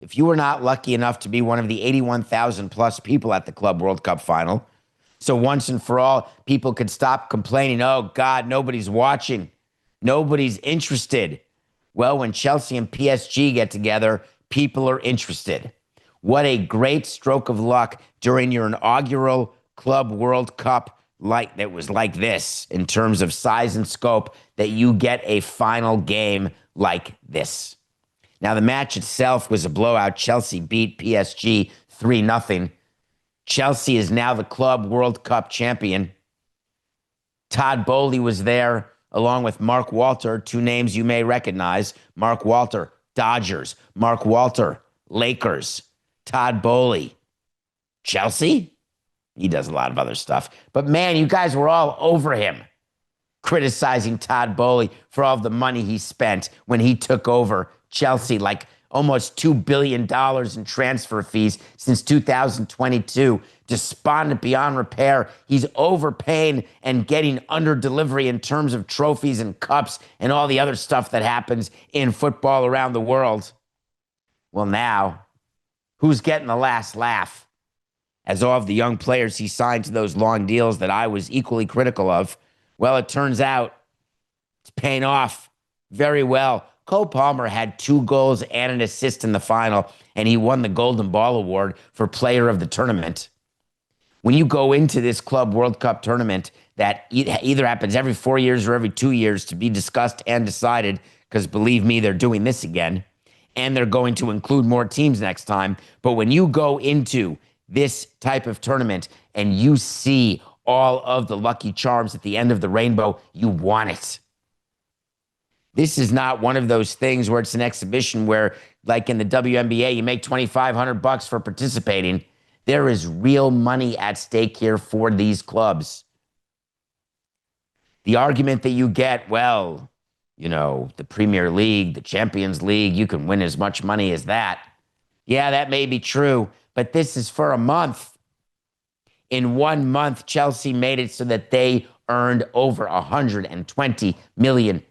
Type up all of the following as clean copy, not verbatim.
If you were not lucky enough to be one of the 81,000 plus people at the Club World Cup final, so once and for all, people could stop complaining, oh, God, nobody's watching, nobody's interested. Well, when Chelsea and PSG get together, people are interested. What a great stroke of luck during your inaugural Club World Cup like that was like this in terms of size and scope that you get a final game like this. Now, the match itself was a blowout. Chelsea beat PSG 3-0. Chelsea is now the Club World Cup champion. Todd Boehly was there along with Mark Walter, two names you may recognize. Mark Walter, Dodgers. Mark Walter, Lakers. Todd Boehly, Chelsea? He does a lot of other stuff. But man, you guys were all over him, criticizing Todd Boehly for all of the money he spent when he took over Chelsea, like almost $2 billion in transfer fees since 2022. Despondent beyond repair. He's overpaying and getting under delivery in terms of trophies and cups and all the other stuff that happens in football around the world. Well, now, who's getting the last laugh? As all of the young players he signed to those long deals that I was equally critical of, well, it turns out it's paying off very well. Cole Palmer had 2 goals and an assist in the final, and he won the Golden Ball Award for Player of the Tournament. When you go into this Club World Cup tournament that either happens every 4 years or every 2 years to be discussed and decided, because believe me, they're doing this again, and they're going to include more teams next time. But when you go into this type of tournament and you see all of the lucky charms at the end of the rainbow, you want it. This is not one of those things where it's an exhibition where, like in the WNBA, you make $2,500 for participating. There is real money at stake here for these clubs. The argument that you get, well, you know, the Premier League, the Champions League, you can win as much money as that. Yeah, that may be true, but this is for a month. In 1 month, Chelsea made it so that they earned over $120 million,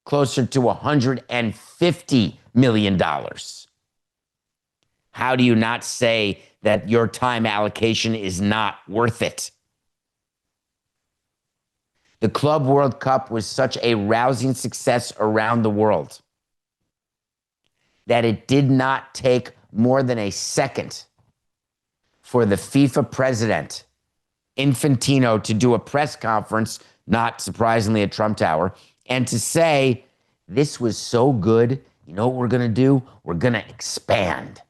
closer to $150 million. How do you not say that your time allocation is not worth it? The Club World Cup was such a rousing success around the world that it did not take more than a second for the FIFA president, Infantino, to do a press conference, not surprisingly at Trump Tower, and to say, this was so good, you know what we're going to do? We're going to expand.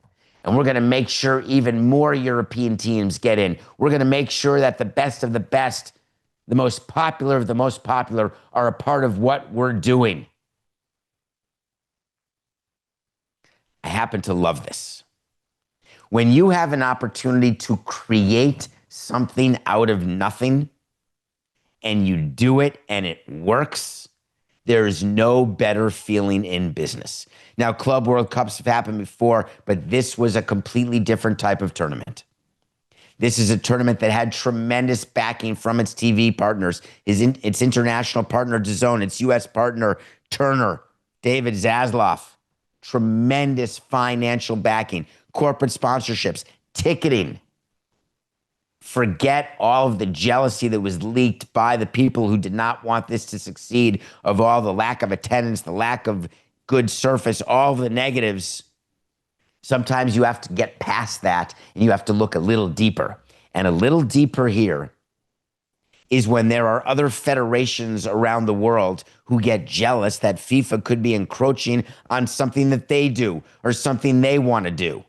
And we're going to make sure even more European teams get in. We're going to make sure that the best of the best, the most popular of the most popular, are a part of what we're doing. I happen to love this. When you have an opportunity to create something out of nothing and you do it and it works, there is no better feeling in business. Now, Club World Cups have happened before, but this was a completely different type of tournament. This is a tournament that had tremendous backing from its TV partners, its international partner, DAZN, its U.S. partner, Turner, David Zaslav. Tremendous financial backing, corporate sponsorships, ticketing. Forget all of the jealousy that was leaked by the people who did not want this to succeed, of all the lack of attendance, the lack of good surface, all of the negatives. Sometimes you have to get past that and you have to look a little deeper. And a little deeper here is when there are other federations around the world who get jealous that FIFA could be encroaching on something that they do or something they want to do.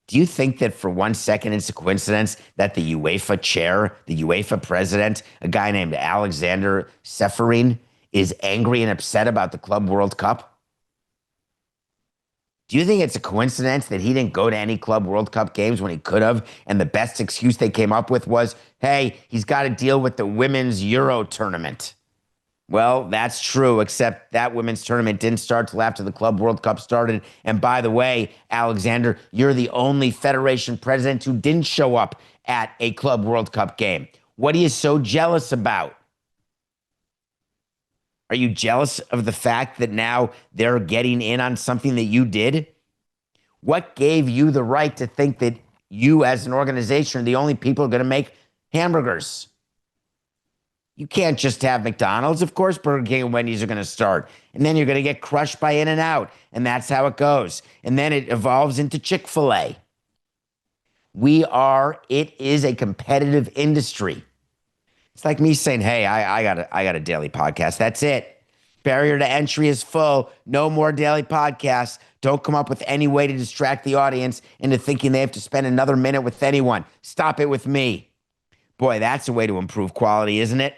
Do you think that for 1 second it's a coincidence that the UEFA chair, the UEFA president, a guy named Alexander Seferin, is angry and upset about the Club World Cup? Do you think it's a coincidence that he didn't go to any Club World Cup games when he could have, and the best excuse they came up with was, hey, he's got to deal with the women's Euro tournament? Well, that's true, except that women's tournament didn't start till after the Club World Cup started. And by the way, Alexander, you're the only federation president who didn't show up at a Club World Cup game. What are you so jealous about? Are you jealous of the fact that now they're getting in on something that you did? What gave you the right to think that you as an organization are the only people going to make hamburgers? You can't just have McDonald's. Of course, Burger King and Wendy's are going to start. And then you're going to get crushed by In-N-Out. And that's how it goes. And then it evolves into Chick-fil-A. It is a competitive industry. It's like me saying, hey, I got a daily podcast. That's it. Barrier to entry is full. No more daily podcasts. Don't come up with any way to distract the audience into thinking they have to spend another minute with anyone. Stop it with me. Boy, that's a way to improve quality, isn't it?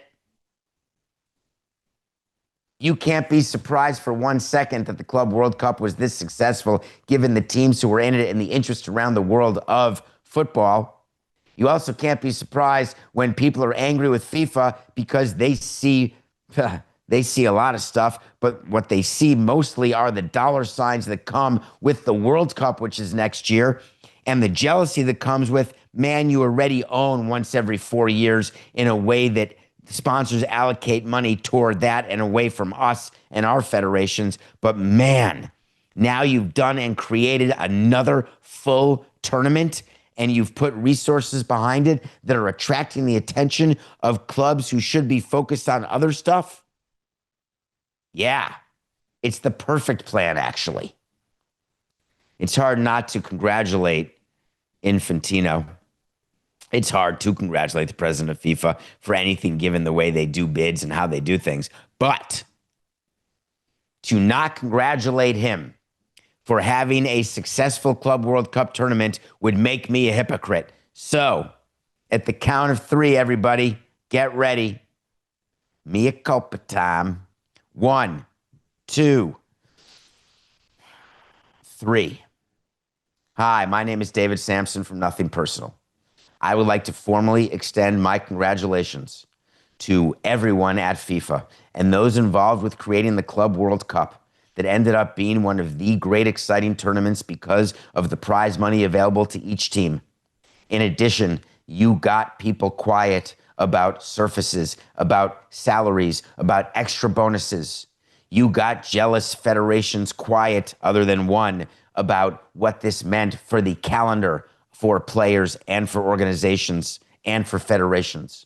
You can't be surprised for 1 second that the Club World Cup was this successful, given the teams who were in it and the interest around the world of football. You also can't be surprised when people are angry with FIFA because they see a lot of stuff, but what they see mostly are the dollar signs that come with the World Cup, which is next year, and the jealousy that comes with, man, you already own once every 4 years in a way that sponsors allocate money toward that and away from us and our federations. But man, now you've done and created another full tournament, and you've put resources behind it that are attracting the attention of clubs who should be focused on other stuff. Yeah, it's the perfect plan, actually. It's hard not to congratulate Infantino. It's hard to congratulate the president of FIFA for anything given the way they do bids and how they do things. But to not congratulate him for having a successful Club World Cup tournament would make me a hypocrite. So, at the count of 3, everybody, get ready. Mea culpa time. 1, 2, 3. Hi, my name is David Samson from Nothing Personal. I would like to formally extend my congratulations to everyone at FIFA and those involved with creating the Club World Cup that ended up being one of the great exciting tournaments because of the prize money available to each team. In addition, you got people quiet about surfaces, about salaries, about extra bonuses. You got jealous federations quiet, other than one, about what this meant for the calendar, for players and for organizations and for federations.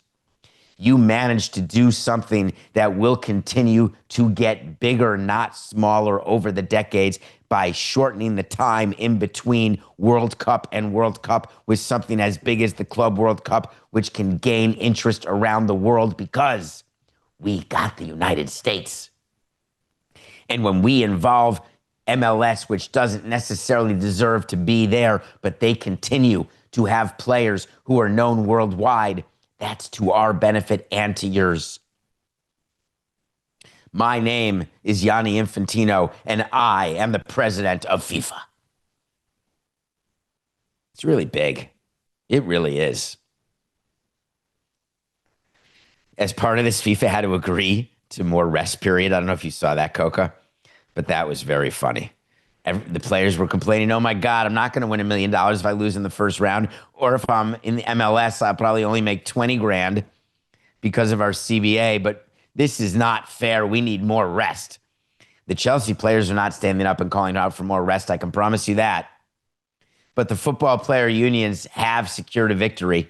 You managed to do something that will continue to get bigger, not smaller, over the decades by shortening the time in between World Cup and World Cup with something as big as the Club World Cup, which can gain interest around the world because we got the United States. And when we involve MLS, which doesn't necessarily deserve to be there, but they continue to have players who are known worldwide, that's to our benefit and to yours. My name is Gianni Infantino, and I am the president of FIFA. It's really big. It really is. As part of this, FIFA had to agree to more rest period. I don't know if you saw that, Coca, but that was very funny. The players were complaining, oh my God, I'm not going to win $1 million if I lose in the first round. Or if I'm in the MLS, I'll probably only make 20 grand because of our CBA. But this is not fair. We need more rest. The Chelsea players are not standing up and calling out for more rest. I can promise you that. But the football player unions have secured a victory.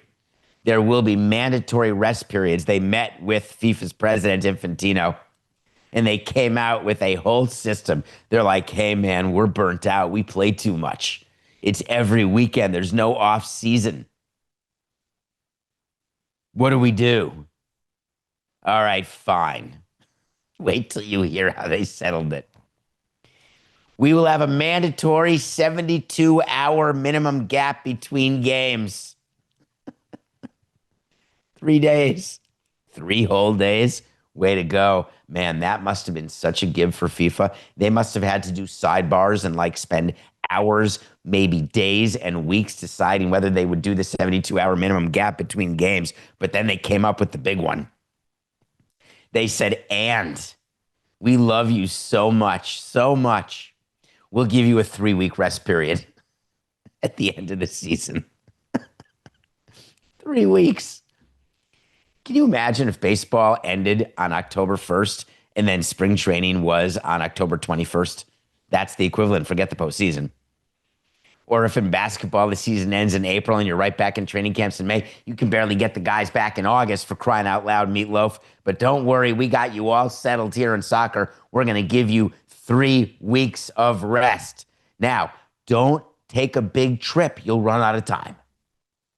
There will be mandatory rest periods. They met with FIFA's president, Infantino, and they came out with a whole system. They're like, hey, man, we're burnt out. We play too much. It's every weekend. There's no off season. What do we do? All right, fine. Wait till you hear how they settled it. We will have a mandatory 72-hour minimum gap between games. 3 days. 3 whole days. Way to go. Man, that must have been such a give for FIFA. They must have had to do sidebars and like spend hours, maybe days and weeks deciding whether they would do the 72-hour minimum gap between games. But then they came up with the big one. They said, and we love you so much, so much. We'll give you a 3-week rest period at the end of the season. 3 weeks. Can you imagine if baseball ended on October 1st and then spring training was on October 21st? That's the equivalent. Forget the postseason. Or if in basketball the season ends in April and you're right back in training camps in May, you can barely get the guys back in August, for crying out loud, Meatloaf. But don't worry, we got you all settled here in soccer. We're going to give you 3 weeks of rest. Now, don't take a big trip. You'll run out of time.